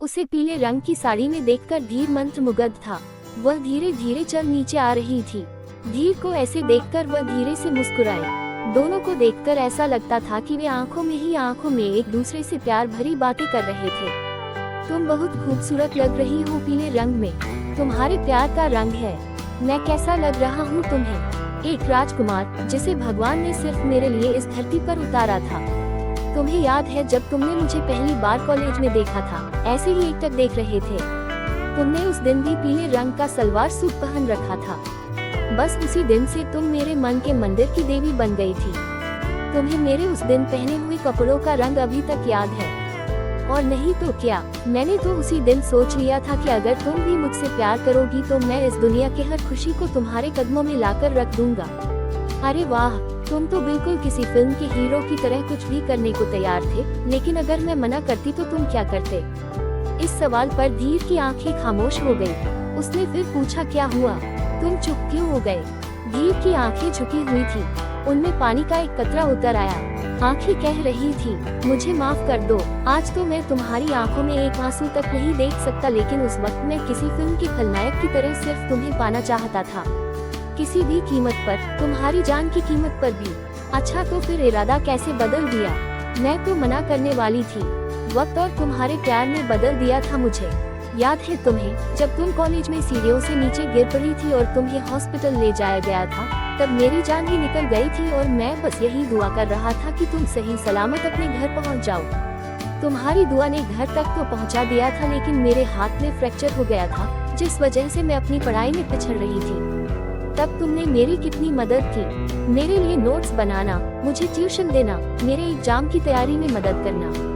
उसे पीले रंग की साड़ी में देखकर धीर मंत्रमुग्ध था। वह धीरे धीरे चल नीचे आ रही थी। धीर को ऐसे देखकर वह धीरे से मुस्कुराए। दोनों को देखकर ऐसा लगता था कि वे आंखों में ही आंखों में एक दूसरे से प्यार भरी बातें कर रहे थे। तुम बहुत खूबसूरत लग रही हो पीले रंग में, तुम्हारे प्यार का रंग है। मैं कैसा लग रहा हूँ तुम्हें? एक राजकुमार जिसे भगवान ने सिर्फ मेरे लिए इस धरती पर उतारा था। तुम्हें याद है जब तुमने मुझे पहली बार कॉलेज में देखा था, ऐसे ही एकटक देख रहे थे। तुमने उस दिन भी पीले रंग का सलवार सूट पहन रखा था। बस उसी दिन से तुम मेरे मन के मंदिर की देवी बन गई थी। तुम्हें मेरे उस दिन पहने हुए कपड़ों का रंग अभी तक याद है। और नहीं तो क्या, मैंने तो उसी दिन सोच लिया था कि अगर तुम भी मुझसे प्यार करोगी तो मैं इस दुनिया के हर खुशी को तुम्हारे कदमों में लाकर रख दूंगा। अरे वाह, तुम तो बिल्कुल किसी फिल्म के हीरो की तरह कुछ भी करने को तैयार थे। लेकिन अगर मैं मना करती तो तुम क्या करते? इस सवाल पर धीर की आंखें खामोश हो गई। उसने फिर पूछा, क्या हुआ? तुम चुप क्यों हो गए? धीर की आंखें झुकी हुई थी, उनमें पानी का एक कतरा उतर आया। आंखें कह रही थी, मुझे माफ कर दो, आज तो मैं तुम्हारी आंखों में एक आंसू तक नहीं देख सकता। लेकिन उस वक्त मैं किसी फिल्म के खलनायक की तरह सिर्फ तुम्हें पाना चाहता था, किसी भी कीमत पर, तुम्हारी जान की कीमत पर भी। अच्छा, तो फिर इरादा कैसे बदल दिया? मैं तो मना करने वाली थी, वक्त और तुम्हारे प्यार ने बदल दिया था मुझे। याद है तुम्हें जब तुम कॉलेज में सीढ़ियों से नीचे गिर पड़ी थी और तुम्हें हॉस्पिटल ले जाया गया था? तब मेरी जान ही निकल गई थी और मैं बस यही दुआ कर रहा था कि तुम सही सलामत अपने घर पहुंच जाओ। तुम्हारी दुआ ने घर तक तो पहुंचा दिया था, लेकिन मेरे हाथ में फ्रैक्चर हो गया था, जिस वजह से मैं अपनी पढ़ाई में पिछड़ रही थी। तब तुमने मेरी कितनी मदद की, मेरे लिए नोट्स बनाना, मुझे ट्यूशन देना, मेरे एग्जाम की तैयारी में मदद करना।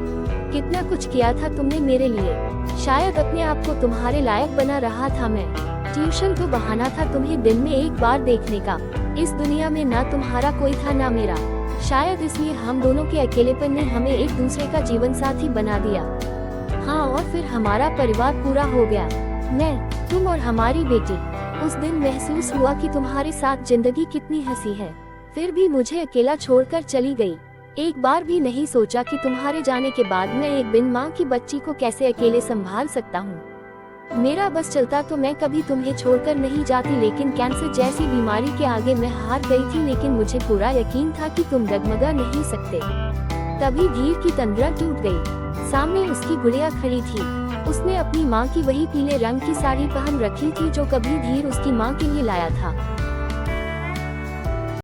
कितना कुछ किया था तुमने मेरे लिए। शायद अपने आप को तुम्हारे लायक बना रहा था मैं। ट्यूशन तो बहाना था तुम्हें दिन में एक बार देखने का। इस दुनिया में ना तुम्हारा कोई था ना मेरा। शायद इसलिए हम दोनों के अकेलेपन ने हमें एक दूसरे का जीवन साथी बना दिया। हाँ, और फिर हमारा परिवार पूरा हो गया, मैं, तुम और हमारी बेटी। उस दिन महसूस हुआ कि तुम्हारे साथ जिंदगी कितनी हंसी है। फिर भी मुझे अकेला छोड़कर चली गई। एक बार भी नहीं सोचा कि तुम्हारे जाने के बाद मैं एक बिन माँ की बच्ची को कैसे अकेले संभाल सकता हूँ। मेरा बस चलता तो मैं कभी तुम्हें छोड़कर नहीं जाती, लेकिन कैंसर जैसी बीमारी के आगे मैं हार गई थी। लेकिन मुझे पूरा यकीन था कि तुम डगमगा नहीं सकते। तभी धीर की तंद्रा टूट गई। सामने उसकी गुड़िया खड़ी थी। उसने अपनी माँ की वही पीले रंग की साड़ी पहन रखी थी जो कभी धीर उसकी माँ के लिए लाया था।